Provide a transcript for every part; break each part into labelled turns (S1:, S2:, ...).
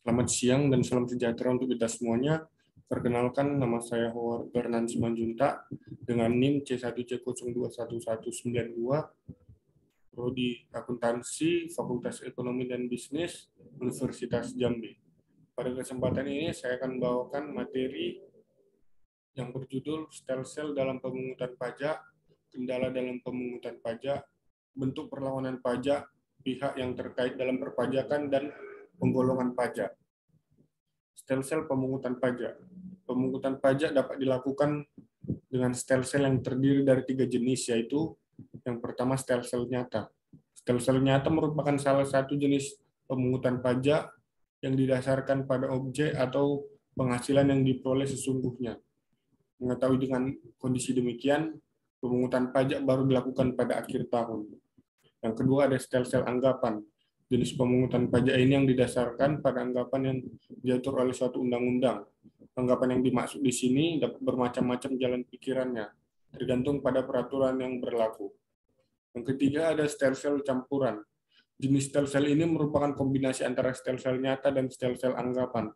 S1: Selamat siang dan salam sejahtera untuk kita semuanya. Perkenalkan, nama saya Howard Bernan Simanjuntak dengan NIM C1C021192, Prodi Akuntansi, Fakultas Ekonomi dan Bisnis, Universitas Jambi. Pada kesempatan ini saya akan membawakan materi yang berjudul Stelsel dalam pemungutan pajak, kendala dalam pemungutan pajak, bentuk perlawanan pajak, pihak yang terkait dalam perpajakan, dan penggolongan pajak. Stelsel pemungutan pajak. Pemungutan pajak dapat dilakukan dengan stelsel yang terdiri dari 3 jenis, yaitu yang pertama stelsel nyata. Stelsel nyata merupakan salah satu jenis pemungutan pajak yang didasarkan pada objek atau penghasilan yang diperoleh sesungguhnya. Mengetahui dengan kondisi demikian, pemungutan pajak baru dilakukan pada akhir tahun. Yang kedua ada stelsel anggapan. Jenis pemungutan pajak ini yang didasarkan pada anggapan yang diatur oleh suatu undang-undang. Anggapan yang dimaksud di sini dapat bermacam-macam jalan pikirannya, tergantung pada peraturan yang berlaku. Yang ketiga ada stelsel campuran. Jenis stelsel ini merupakan kombinasi antara stelsel nyata dan stelsel anggapan.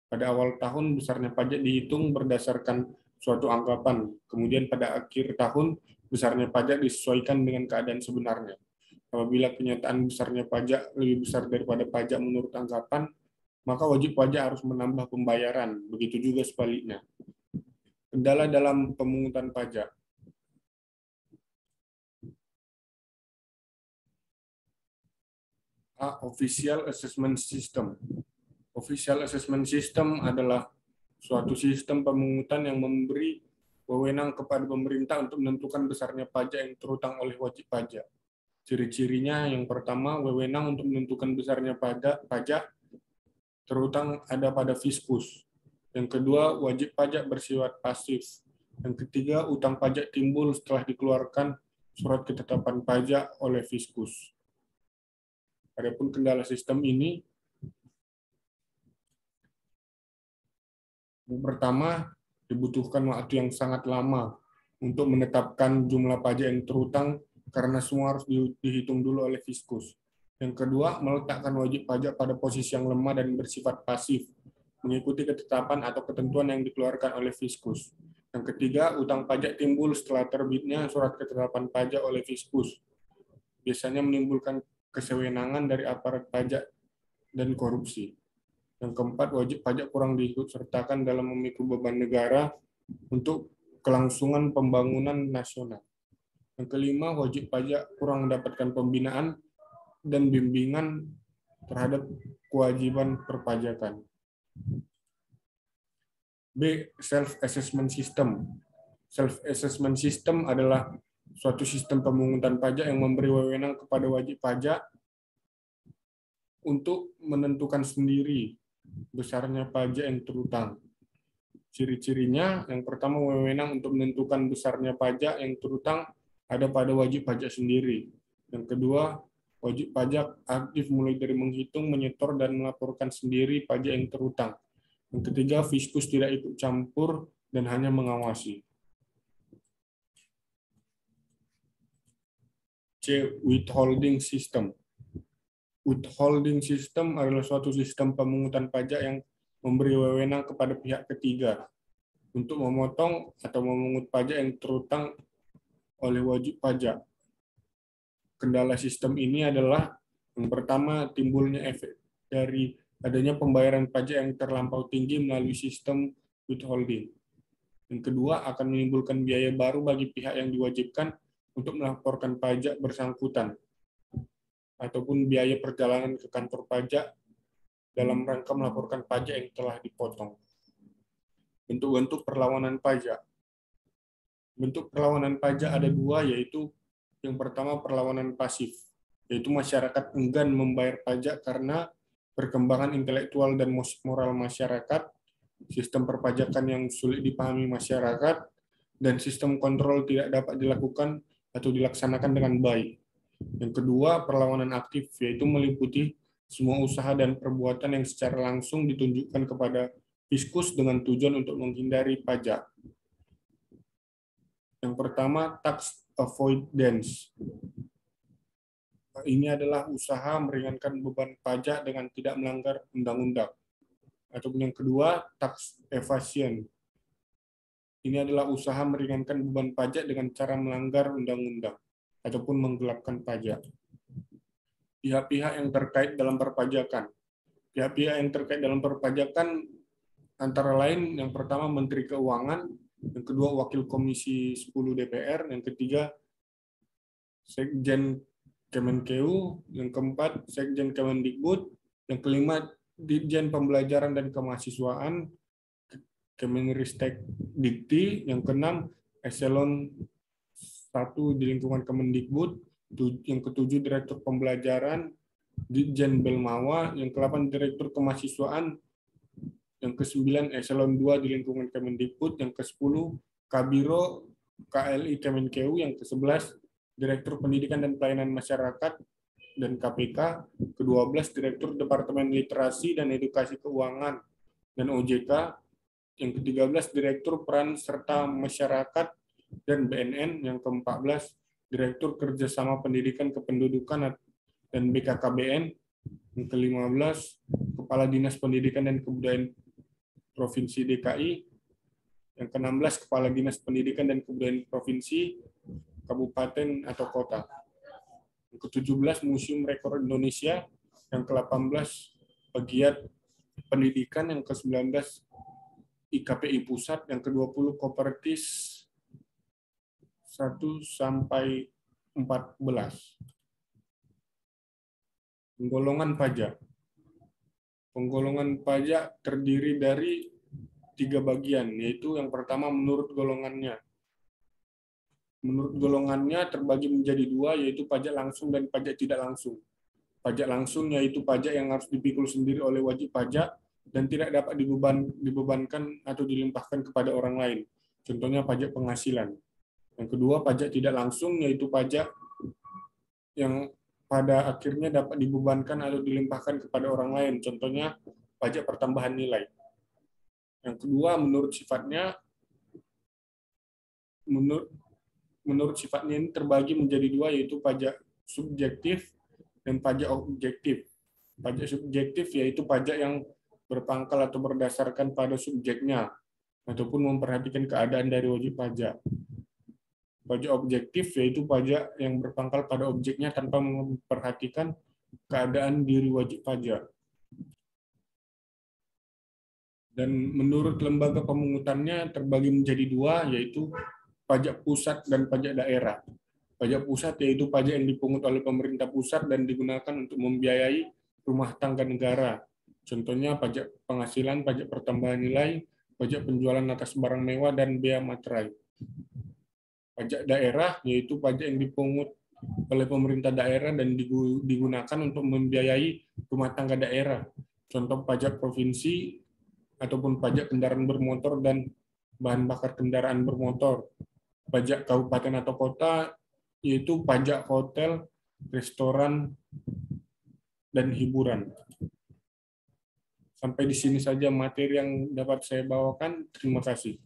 S1: Pada awal tahun besarnya pajak dihitung berdasarkan suatu anggapan, kemudian pada akhir tahun besarnya pajak disesuaikan dengan keadaan sebenarnya. Apabila kenyataan besarnya pajak lebih besar daripada pajak menurut anggapan, maka wajib pajak harus menambah pembayaran. Begitu juga sebaliknya. Kendala dalam pemungutan pajak. A. Official Assessment System. Official Assessment System adalah suatu sistem pemungutan yang memberi wewenang kepada pemerintah untuk menentukan besarnya pajak yang terutang oleh wajib pajak. Ciri-cirinya yang pertama, wewenang untuk menentukan besarnya pajak terutang ada pada fiskus. Yang kedua, wajib pajak bersifat pasif. Yang ketiga, utang pajak timbul setelah dikeluarkan surat ketetapan pajak oleh fiskus. Adapun kendala sistem ini, yang pertama, dibutuhkan waktu yang sangat lama untuk menetapkan jumlah pajak yang terutang karena semua harus dihitung dulu oleh fiskus. Yang kedua, meletakkan wajib pajak pada posisi yang lemah dan bersifat pasif, mengikuti ketetapan atau ketentuan yang dikeluarkan oleh fiskus. Yang ketiga, utang pajak timbul setelah terbitnya surat ketetapan pajak oleh fiskus. Biasanya menimbulkan kesewenangan dari aparat pajak dan korupsi. Yang keempat, wajib pajak kurang diikutsertakan dalam memikul beban negara untuk kelangsungan pembangunan nasional. Yang kelima, wajib pajak kurang mendapatkan pembinaan dan bimbingan terhadap kewajiban perpajakan. B. Self-assessment system. Self-assessment system adalah suatu sistem pemungutan pajak yang memberi wewenang kepada wajib pajak untuk menentukan sendiri besarnya pajak yang terutang. Ciri-cirinya, yang pertama, wewenang untuk menentukan besarnya pajak yang terutang ada pada wajib pajak sendiri. Yang kedua, wajib pajak aktif mulai dari menghitung, menyetor, dan melaporkan sendiri pajak yang terutang. Yang ketiga, fiskus tidak ikut campur dan hanya mengawasi. C. Withholding system. Withholding system adalah suatu sistem pemungutan pajak yang memberi wewenang kepada pihak ketiga untuk memotong atau memungut pajak yang terutang oleh wajib pajak. Kendala sistem ini adalah yang pertama, timbulnya efek dari adanya pembayaran pajak yang terlampau tinggi melalui sistem withholding. Yang kedua, akan menimbulkan biaya baru bagi pihak yang diwajibkan untuk melaporkan pajak bersangkutan, ataupun biaya perjalanan ke kantor pajak dalam rangka melaporkan pajak yang telah dipotong. Bentuk-bentuk perlawanan pajak. Bentuk perlawanan pajak ada dua, yaitu yang pertama perlawanan pasif, yaitu masyarakat enggan membayar pajak karena perkembangan intelektual dan moral masyarakat, sistem perpajakan yang sulit dipahami masyarakat, dan sistem kontrol tidak dapat dilakukan atau dilaksanakan dengan baik. Yang kedua, perlawanan aktif, yaitu meliputi semua usaha dan perbuatan yang secara langsung ditunjukkan kepada fiskus dengan tujuan untuk menghindari pajak. Yang pertama, tax avoidance. Ini adalah usaha meringankan beban pajak dengan tidak melanggar undang-undang. Ataupun yang kedua, tax evasion. Ini adalah usaha meringankan beban pajak dengan cara melanggar undang-undang ataupun menggelapkan pajak. Pihak-pihak yang terkait dalam perpajakan. Pihak-pihak yang terkait dalam perpajakan antara lain yang pertama Menteri Keuangan, yang kedua Wakil Komisi 10 DPR, yang ketiga Sekjen Kemenkeu, yang keempat Sekjen Kemendikbud, yang kelima Ditjen Pembelajaran dan Kemahasiswaan Kemenristek Dikti, yang keenam Eselon 1 di lingkungan Kemendikbud, yang ketujuh Direktur Pembelajaran Ditjen Belmawa, yang ke-8 Direktur Kemahasiswaan, yang ke-9 Eselon 2 di lingkungan Kemendikbud, yang ke-10 Kabiro KLI Kemenkeu, yang ke-11 Direktur Pendidikan dan Pelayanan Masyarakat dan KPK, ke-12 Direktur Departemen Literasi dan Edukasi Keuangan dan OJK, yang ke-13 Direktur Peran Serta Masyarakat dan BNN, yang ke-14 Direktur Kerjasama Pendidikan Kependudukan dan BKKBN, yang ke-15 Kepala Dinas Pendidikan dan Kebudayaan Provinsi DKI, yang ke-16 Kepala Dinas Pendidikan dan Kebudayaan Provinsi, Kabupaten atau Kota, yang ke-17 Museum Rekor Indonesia, yang ke-18 Pegiat Pendidikan, yang ke-19 IKPI Pusat, yang ke-20 Kopertis 1 sampai 14. Penggolongan pajak. Penggolongan pajak terdiri dari 3 bagian, yaitu yang pertama menurut golongannya. Menurut golongannya terbagi menjadi 2, yaitu pajak langsung dan pajak tidak langsung. Pajak langsung yaitu pajak yang harus dipikul sendiri oleh wajib pajak dan tidak dapat dibebankan atau dilimpahkan kepada orang lain. Contohnya pajak penghasilan. Yang kedua, pajak tidak langsung yaitu pajak yang pada akhirnya dapat dibebankan atau dilimpahkan kepada orang lain. Contohnya pajak pertambahan nilai. Yang kedua, menurut sifatnya ini terbagi menjadi 2, yaitu pajak subjektif dan pajak objektif. Pajak subjektif yaitu pajak yang berpangkal atau berdasarkan pada subjeknya, ataupun memperhatikan keadaan dari wajib pajak. Pajak objektif yaitu pajak yang berpangkal pada objeknya tanpa memperhatikan keadaan diri wajib pajak. Dan menurut lembaga pemungutannya terbagi menjadi 2, yaitu pajak pusat dan pajak daerah. Pajak pusat yaitu pajak yang dipungut oleh pemerintah pusat dan digunakan untuk membiayai rumah tangga negara. Contohnya pajak penghasilan, pajak pertambahan nilai, pajak penjualan atas barang mewah, dan bea materai. Pajak daerah yaitu pajak yang dipungut oleh pemerintah daerah dan digunakan untuk membiayai rumah tangga daerah. Contoh pajak provinsi ataupun pajak kendaraan bermotor dan bahan bakar kendaraan bermotor. Pajak kabupaten atau kota yaitu pajak hotel, restoran, dan hiburan. Sampai di sini saja materi yang dapat saya bawakan. Terima kasih.